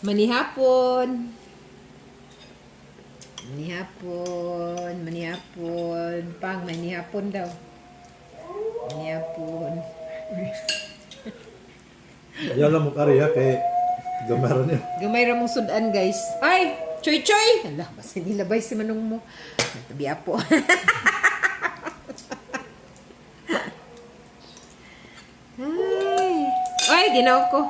Manihapon. Manihapon. Manihapon. Pang, manihapon daw. Manihapon. Yala mo kari ha, kay gamaran niya. Gamay ramong sudan, guys. Ay! Choy choy! Hala, basta nilabay si manong mo. Tabi apo. Ay, ginaw ko.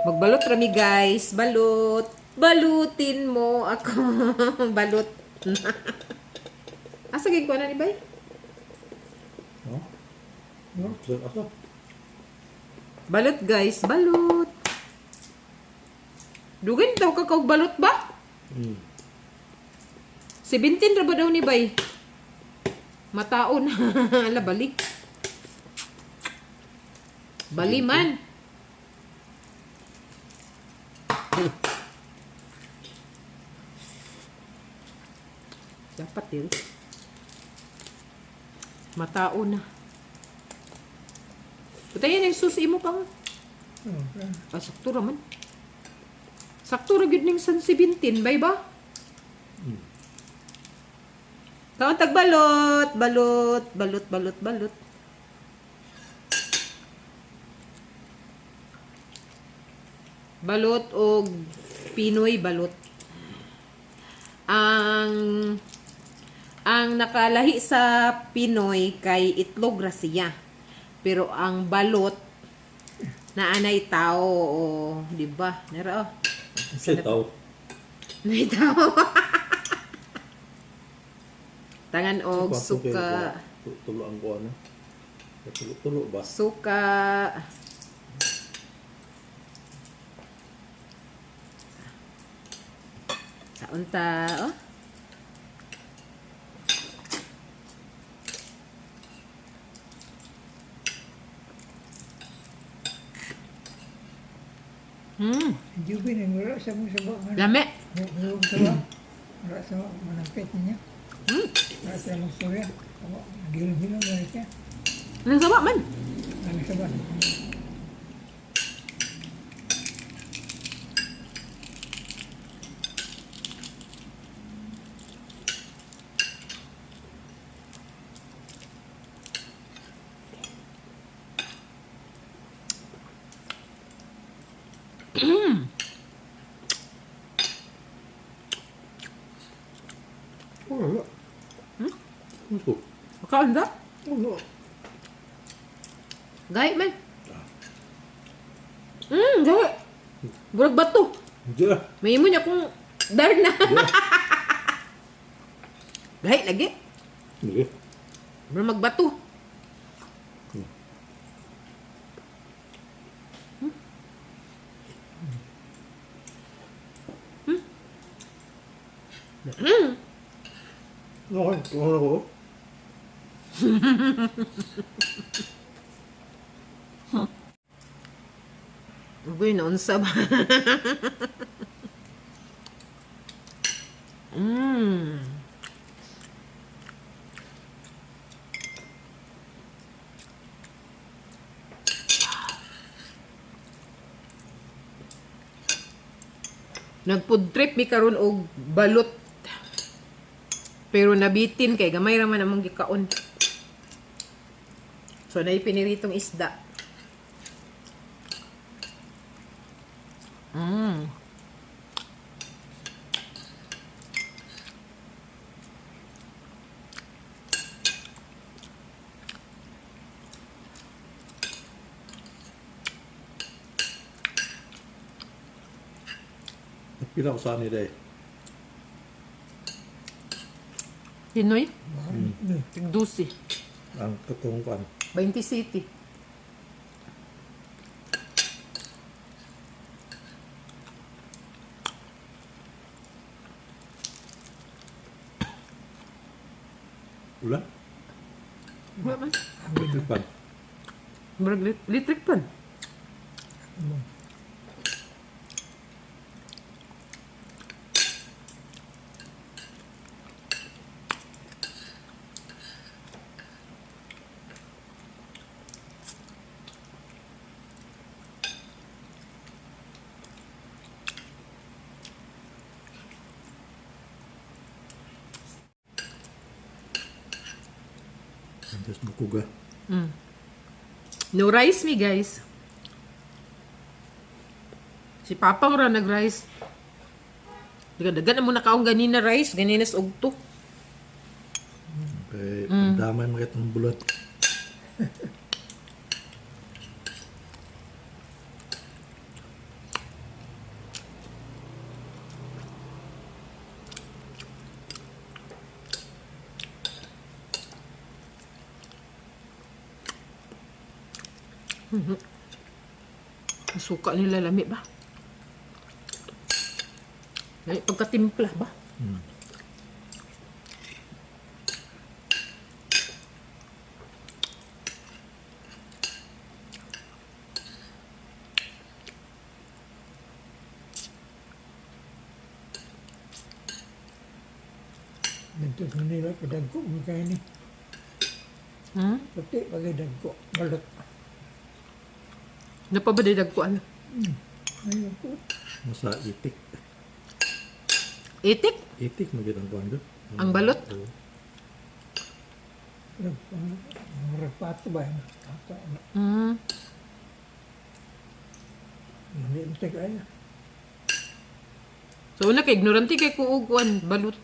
Magbalot rami, guys. Balot. Balutin mo ako. Balot. Asa gig ko na ni bay? No? No, asa? Balot, guys. Balot. Dugin daw ka kog balot ba? 17 ra ba daw ni bay? Mataon. Ala, balik. Bali man. Dapat yun. Mataon na. Patayin yung susi mo pang. Sakto raman. Sakto ra gyud ning san 17, bay ba? Kaon tag balot, balot, balot, balot, balot. Balot o Pinoy balot. Ang nakalahi sa Pinoy kay itlog ra siya. Pero ang balot na anay tao o di ba? Nara oh. Say tao. Nay tao. Tangan og suka. Tulo ang kuan. Tulo ba? Suka. Unta, oh. Jubin yang gerak sama sebab Lame. belum sebab gerak sama menampetnya. Gerak sama surya. Awak gila-gila mereka. Ano sabak man? Kami sebab. Wala. Ito. Makaon da? Wala. Gait man. Gait. Murag bato. Hindi ah. May imo niya kung darna. Gait lagi. Hindi. Murag magbato. Okay, kuha ko. Uy, naunsa ba? Nagfood trip mi karon og balot. Pero nabitin kay gamay ra man among gikaon. So nay piniritong isda. Pila ko saan nila eh. Pinoy? Tigdusi. Ang katungkan. 20 city. Ulan? Wala man. Electric pan. Murag electric pan. Just bukuga. No rice me, guys. Si Papang ra nag-rice. Dagan na muna kaong ganina rice. Ganina sa ugto. Okay, pagdamay mo itong bulot. Ang suka nila lami ba? Lami pagkatimpla ba? Dito sa Manila, kadagko mo kayo ni. Pati bagay dagko, balot. Napabaday ko ano? Ayun ko. Masa itik. Itik? Itik mo kitang kuhan ko. Ang balot? Oo. Murag pato ba yun? Pato. Maliit kaya. So una kay ignorante kay kuuguan balot.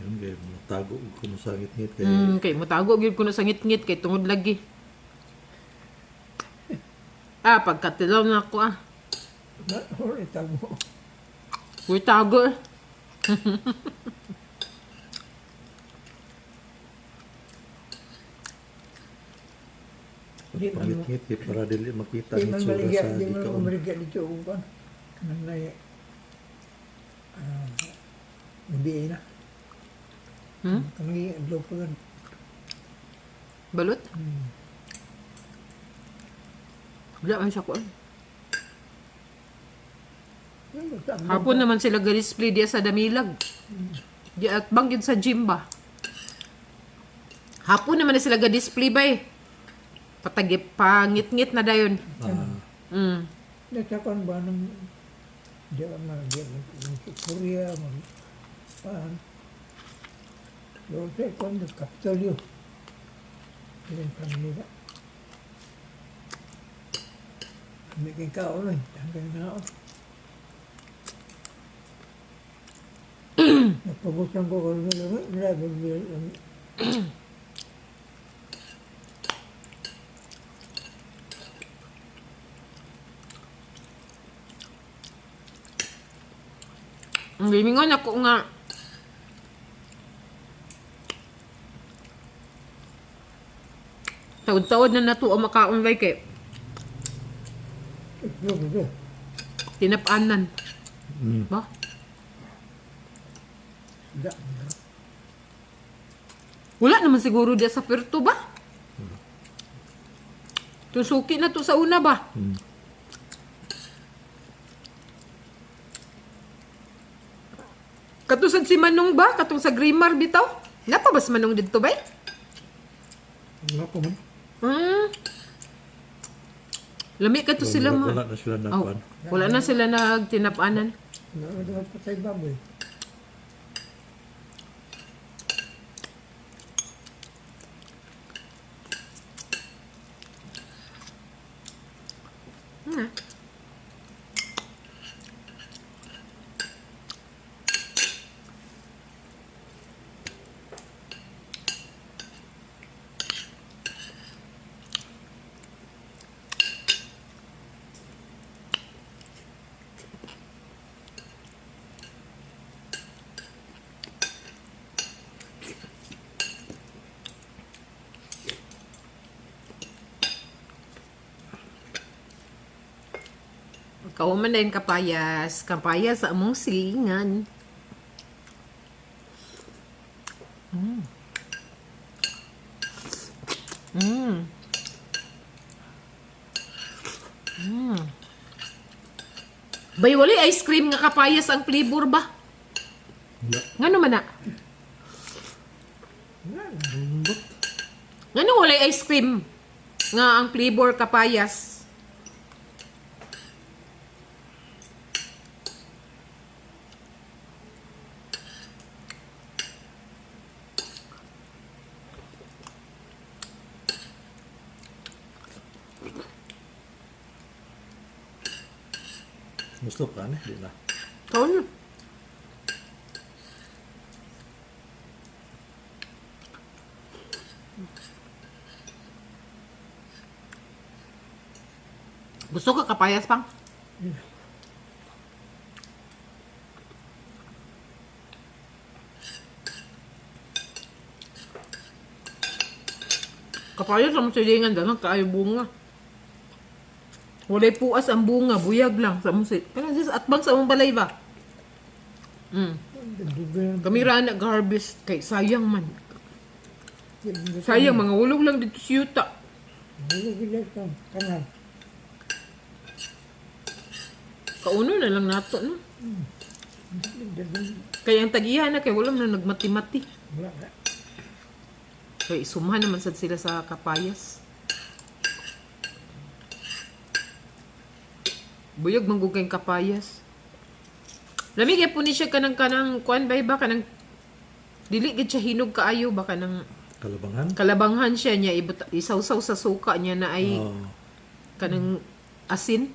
Yun kaya matago ko mo sa ngit-ngit kay Kay matago gyud ko na sa ngit-ngit kay tungod lagi. Pagkatilaw na ako Or itabo. Uy, tago. pangit-ngit kay para dili makita Di ng man sura maligya, sa di man gikaon. maligya dito kung kan. Kanang na hindi na. Kami adlaw pa gan. Balot? Wala man siya ko. Hapon naman sila ga-display diya sa Damilag. Di at banggid sa gym ba? Hapon naman na sila ga-display ba eh. Patagip, pangit-ngit na dayon. Nagkakon ba ng di Korea, paan. Doon sa ikon, Kapitolyo. Ilan pa nila. Hindi kang kaon eh. Hanggang naon. Napabusan ko kung nila. Ang gimingon ako nga. Taod-taod na nato ang makaon like eh. Tinapanan. Ba? Wala naman siguro diya sa Puerto ba? Tusuki na to sa una ba? Katusad si Manong ba? Katong sa Grimar bitaw? Napabas Manong dito ba? Wala pa man. Lami ka to sila mo. Wala na sila nakuan. Wala na sila nagtinapanan. Dapat patay baboy. Kauman na yung kapayas. Kapayas sa among silingan. Bay, wali ice cream nga kapayas ang flavor ba? Wala. Nga naman na? Nga wala ice cream nga ang flavor kapayas? Gusto ka ni, di na. Kaon. Gusto ka kapayas pang? Kapayas ang silingan dagang kaayo bunga. Walay puas ang bunga, buyag lang sa musit. Kanang sis atbang sa mong balay ba? Kamira nag-harvest kay sayang man. Sayang mga ulog lang dito sa yuta. Bulog ka. Kanal. Kauno na lang nato no. Kaya ang tagihan na kay wala na nagmati-mati. Wala ka. Kay sumahan naman sad sila sa kapayas. Buyog manggug kay kapayas. Lamig po ni siya kanang kuan bay ba kanang dili gid siya hinog kaayo ba kanang Kalabangan? kalabanghan siya niya isawsaw sa suka niya na ay Oo. kanang asin.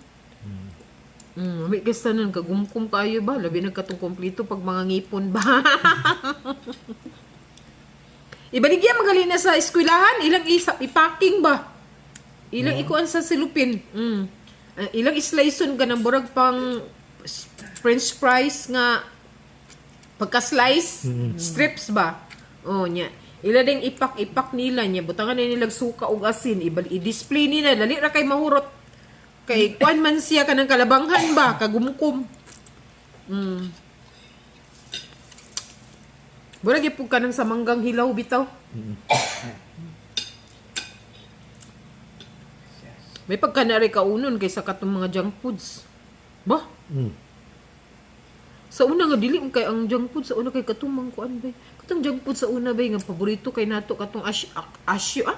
May kastanan kagumkum kayo ba? Labi nagkatong kompleto pag mga ngipon ba? Ibaligyan magaling na sa eskwelahan, ilang ipacking ba? Ilang ikuan sa silupin. Ilang sliceon ka ng burag pang french fries nga pagka-slice, strips ba? Oh, nya. Ila ding ipak nila niya, butangan na nilag suka ug asin, i-display nila, dali ra kay mahurot. Kay kuan man siya kanang kalabanghan ba, kagumkum. Mura gyud kanang sa manggang hilaw bitaw. May pagkanari kaunon kaysa katong mga junk foods. Ba? Sa una nga dili kay ang junk food sa una kay katumang kuan bay. Katong junk food sa una bay nga paborito kay nato katong asyong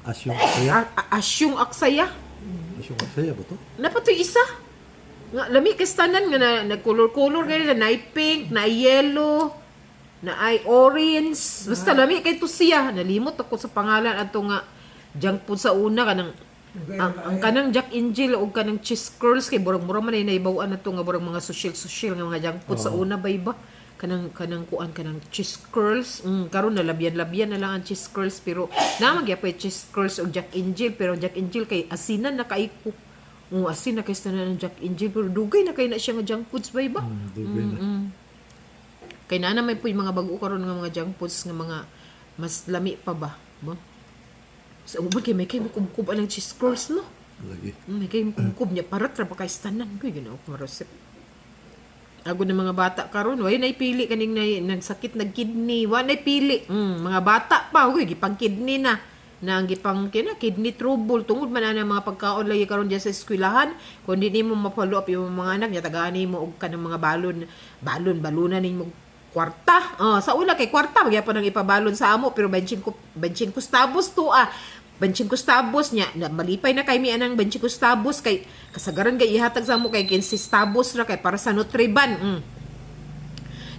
Asyong saya? asyong aksaya. Asyong saya ba to? Napatoy isa. Nga lami kastanan nga na color-color kay na pink, na yellow, na ay orange. Basta lami kay to siya. Nalimot ako sa pangalan ato nga junk food sa una kanang ang kanang Jack and Jill o kanang cheese curls kay burang-burang man ay naibawaan na to nga burang mga social nga mga junk food sa una ba iba kanang kuan kanang cheese curls karon na labyan na lang ang cheese curls pero na magyapay cheese curls o Jack and Jill pero Jack and Jill kay asinan na kaiko asin na kay tanan ng Jack and Jill pero dugay na kay na siya nga junk foods ba iba Dugay na. kay na may puy mga bag-o karon nga mga junk foods nga mga mas lami pa ba sa uban kay may kay mukub ang cheese curls no Lagi. may kay mukub niya parat ra pa kay tanan ko ginawa ko marasip ako ng mga bata karon way nay pili kaning nagsakit nag kidney wa nay pili mga bata pa uy gipang kidney na ang gipang kidney trouble tungod man ana mga pagkaon lagi karon diyan sa eskwelahan kun di nimo ma-follow up yung mga anak niya tagaan nimo og kanang mga balunan nimo kwarta sa una kay kwarta magyapon nang ipabalon sa amo pero benching ko stabos to benching ko stabos niya malipay na kay mi anang benching ko stabos kay kasagaran kay ihatag sa amo kay 15 stabos ra kay para sa Nutriban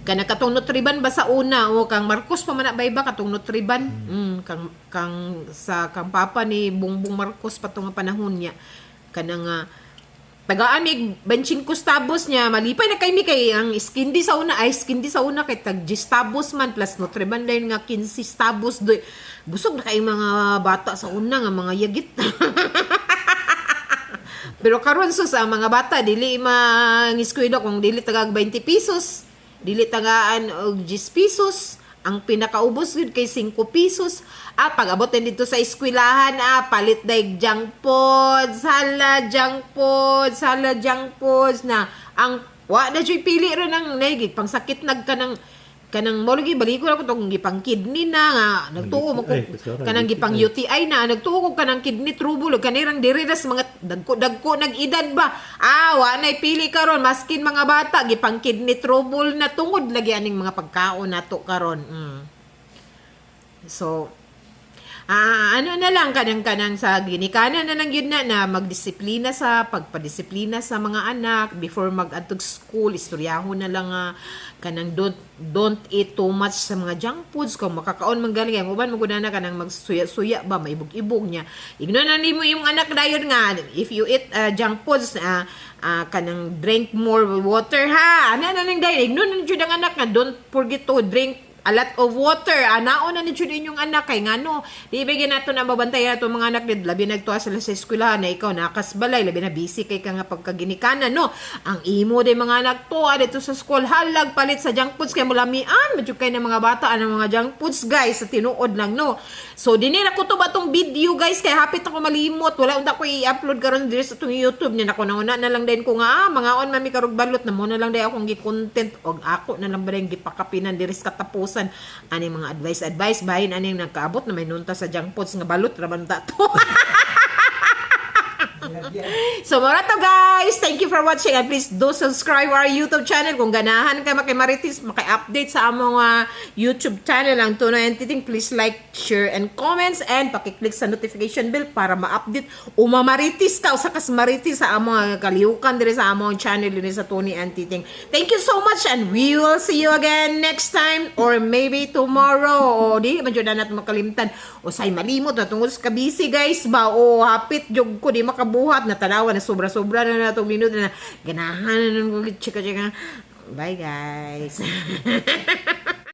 kana katong Nutriban ba sa una o kang Marcos pa man ba katong Nutriban kang papa ni Bongbong Marcos patong nga panahon niya kanang tagaan mi benching ko stabos niya malipay na kay mi kay ang skindi sa una kay tag 10 stabos man plus Nutriban line nga 15 stabos doy busog na kay mga bata sa una nga mga yagit pero karon sa mga bata dili mangiskwela kung dili taga 20 pesos dili tagaan og 10 pesos ang pinakaubos gud kay 5 pesos pag-abot dito sa eskwelahan palit daig junk foods hala junk foods na ang wa na joy pili ra nang naigig pang sakit kanang mo lagi balik ko tong gipang kidney na nga nagtuo mo kanang gipang UTI na nagtuo ko kanang kidney trouble kanirang diriras mga dagko nag-edad ba wa nay pili karon maskin mga bata gipang kidney trouble na tungod lagi aning mga pagkaon nato karon so ano na lang kanang sa ginikanan na lang yun na magdisiplina sa pagpadisiplina sa mga anak before mag-atog school, istoryahon na lang kanang don't eat too much sa mga junk foods kung makakaon man galing ang uban maguna kanang magsuya-suya ba maibog-ibog niya igno na nimo yung anak dayon nga if you eat junk foods kanang drink more water ha ano na nang dayon igno na jud ang anak nga don't forget to drink a lot of water. Naon na ni jud inyong anak kay ngano. Di bigyan nato na mabantayan nato mga anak did labi nagtuwa sila sa eskwelahan na ikaw nakasbalay labi na busy kay ka nga pagkaginikanan no. Ang imo day mga anak to dito sa school halag palit sa junk foods kay mulamian medyo kay na mga bata ang mga junk foods guys sa tinuod lang no. So dinira ko to ba tong video guys kay hapit ako malimot wala unta ko i-upload karon diri sa tong YouTube niya nako nauna na lang din ko nga mga on mami karog balot na mo na lang day akong gi-content og ako na lang ba ring gipakapinan diri sa katapusan ani mga advice bahin ani nakaabot na may nunta sa junk foods nga balot raman ta to. So mura to guys, thank you for watching and please do subscribe our YouTube channel kung ganahan ka makimaritis maki-update sa among YouTube channel ang Tunoy Entiting. Please like, share and comments and paki-click sa notification bell para ma-update o mamaritis ka o sakas maritis sa among kalihukan diri sa among channel diri sa Tunoy Entiting. Thank you so much and we will see you again next time or maybe tomorrow. O di man jud na natin makalimtan o say malimot na tungod sa busy guys ba o hapit jog ko di makabuhat na tanawa na sobra-sobra na natong minuto na ganahan na nung chika-chika. Bye guys.